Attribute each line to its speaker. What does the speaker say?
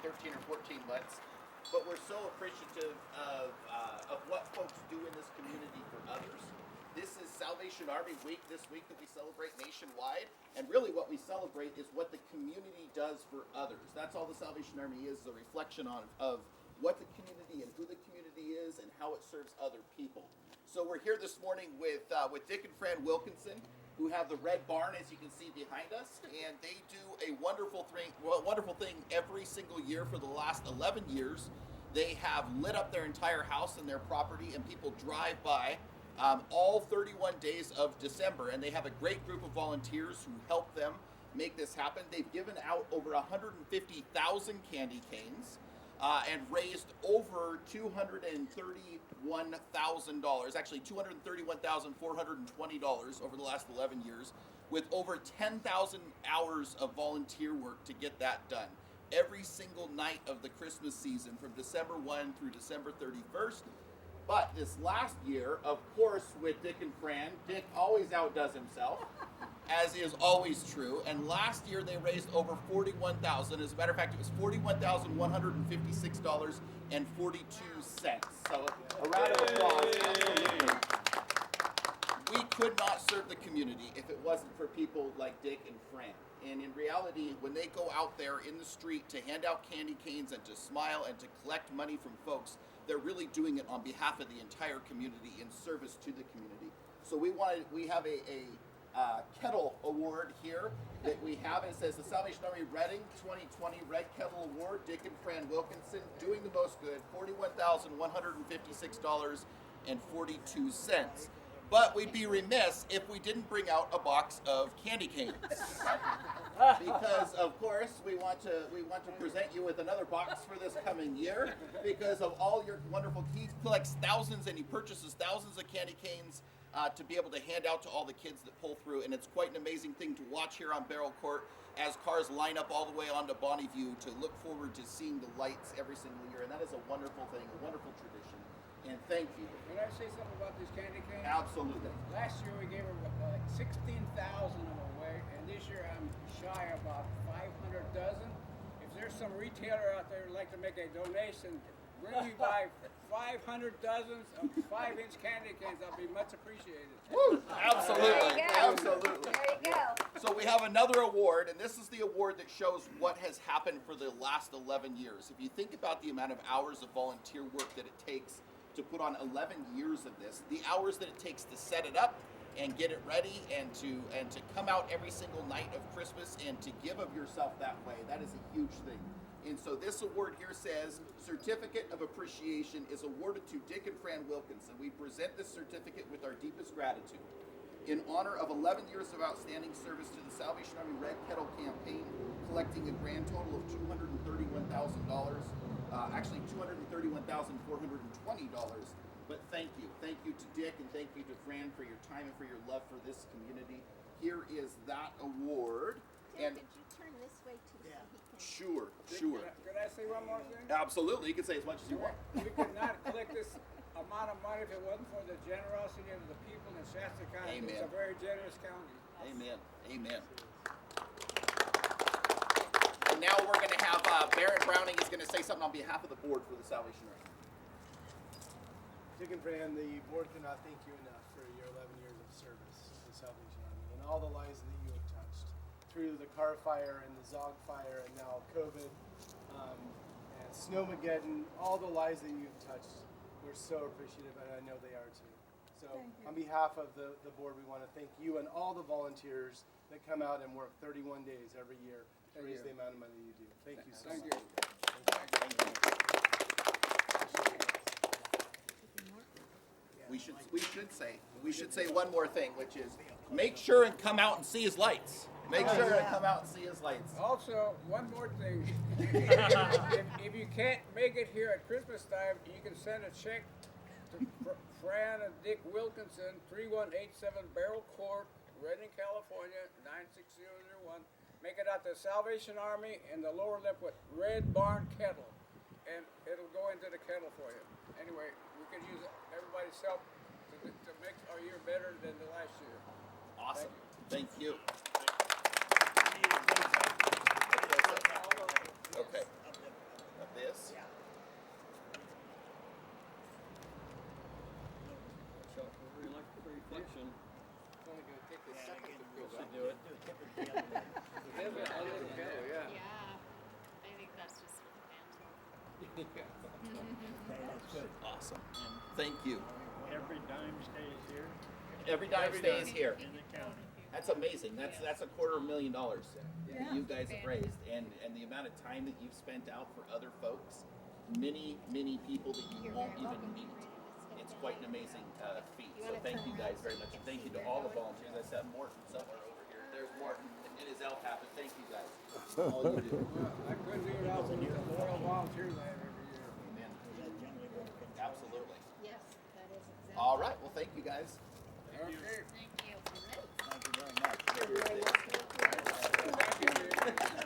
Speaker 1: 13 or 14 months. But we're so appreciative of what folks do in this community for others. This is Salvation Army Week, this week that we celebrate nationwide. And really what we celebrate is what the community does for others. That's all the Salvation Army is a reflection of what the community and who the community is and how it serves other people. So we're here this morning with Dick and Fran Wilkinson, who have the Red Barn, as you can see behind us, and they do a wonderful thing every single year for the last 11 years. They have lit up their entire house and their property, and people drive by all 31 days of December, and they have a great group of volunteers who help them make this happen. They've given out over 150,000 candy canes and raised over $231,000, actually $231,420 over the last 11 years, with over 10,000 hours of volunteer work to get that done. Every single night of the Christmas season from December 1 through December 31st. But this last year, of course, with Dick and Fran, Dick always outdoes himself, as is always true. And last year they raised over $41,000. As a matter of fact, it was $41,156.42. So a round of applause. Absolutely. We could not serve the community if it wasn't for people like Dick and Fran. And in reality, when they go out there in the street to hand out candy canes and to smile and to collect money from folks, they're really doing it on behalf of the entire community in service to the community. So we have a kettle award here that we have. It says the Salvation Army Reading 2020 Red Kettle Award, Dick and Fran Wilkinson, doing the most good, $41,156.42. But we'd be remiss if we didn't bring out a box of candy canes, because of course we want to present you with another box for this coming year because of all your wonderful. He collects thousands and he purchases thousands of candy canes to be able to hand out to all the kids that pull through, and it's quite an amazing thing to watch here on Barrel Court as cars line up all the way onto Bonnie View to look forward to seeing the lights every single year, and that is a wonderful thing, a wonderful tradition. And thank you.
Speaker 2: Can I say something about these candy canes?
Speaker 1: Absolutely.
Speaker 2: Last year we gave like 16,000 of them away, and this year I'm shy about 500 dozen. If there's some retailer out there who'd like to make a donation, really buy 500 dozens of 5-inch candy canes, that'll be much appreciated.
Speaker 1: Woo! Absolutely.
Speaker 3: There you go.
Speaker 1: Absolutely.
Speaker 3: There you go.
Speaker 1: So we have another award, and this is the award that shows what has happened for the last 11 years. If you think about the amount of hours of volunteer work that it takes to put on 11 years of this, the hours that it takes to set it up and get it ready and to come out every single night of Christmas and to give of yourself that way, that is a huge thing. And so this award here says, Certificate of Appreciation is awarded to Dick and Fran Wilkinson. We present this certificate with our deepest gratitude in honor of 11 years of outstanding service to the Salvation Army Red Kettle campaign, collecting a grand total of $231,000. Actually $231,420. But thank you to Dick and thank you to Fran for your time and for your love for this community. Here is that award.
Speaker 3: Dick,
Speaker 1: And
Speaker 3: could you turn this way too so he can...
Speaker 1: sure.
Speaker 2: Could I say one more thing?
Speaker 1: Absolutely, you can say as much as you want.
Speaker 2: We could not collect this amount of money if it wasn't for the generosity of the people in Shasta County.
Speaker 1: Amen.
Speaker 2: It's a very generous county.
Speaker 1: Amen. Amen. And now we're going to have Baron Browning is going to say something on behalf of the board for the Salvation Army.
Speaker 4: Dick and Fran, the board cannot thank you enough for your 11 years of service to the Salvation Army and all the lives that you have touched through the car fire and the Zog fire and now COVID and Snowmageddon, all the lives that you've touched. We're so appreciative, and I know they are too. So on behalf of the board, we want to thank you and all the volunteers that come out and work 31 days every year to raise the amount of money you do. Thank you so much.
Speaker 1: We should say one more thing, which is make sure and come out and see his lights. Make sure and come out and see his lights.
Speaker 2: Also, one more thing. if you can't make it here at Christmas time, you can send a check to Fran and Dick Wilkinson, 3187 Barrel Court, Redding, California, 96001. Make it out to Salvation Army in the lower lip with Red Barn Kettle, and it'll go into the kettle for you. Anyway, we can use everybody's help to make our year better than the last year.
Speaker 1: Awesome. Thank you. Okay.
Speaker 2: only gonna take a
Speaker 5: Yeah,
Speaker 2: second
Speaker 5: again,
Speaker 2: to
Speaker 5: we'll
Speaker 2: fill up.
Speaker 5: do it. Do it typically on the-
Speaker 2: I live in Canada, yeah.
Speaker 6: Yeah, I think that's just for the fans.
Speaker 5: Okay, that's good.
Speaker 1: Awesome.
Speaker 5: And
Speaker 1: Thank you.
Speaker 7: Every dime stays here
Speaker 1: Every dime stays here.
Speaker 7: in the county.
Speaker 1: That's amazing. That's a $250,000 that you guys have raised, and the amount of time that you've spent out for other folks, many people that you won't even meet. It's quite an amazing feat. So thank you guys very much, and thank you to all the volunteers. I said Morton somewhere over here. There's Morton in his LTAP, and thank you guys. All you do.
Speaker 2: Well, I couldn't leave it out with the loyal volunteers I have every year.
Speaker 1: Amen.
Speaker 5: That generally works.
Speaker 1: Absolutely.
Speaker 3: Yes, that is exactly.
Speaker 1: All right. Well, thank you guys.
Speaker 2: Okay.
Speaker 6: Thank you.
Speaker 5: Thank you very much.
Speaker 3: You're very welcome.
Speaker 2: Thank you, Dick.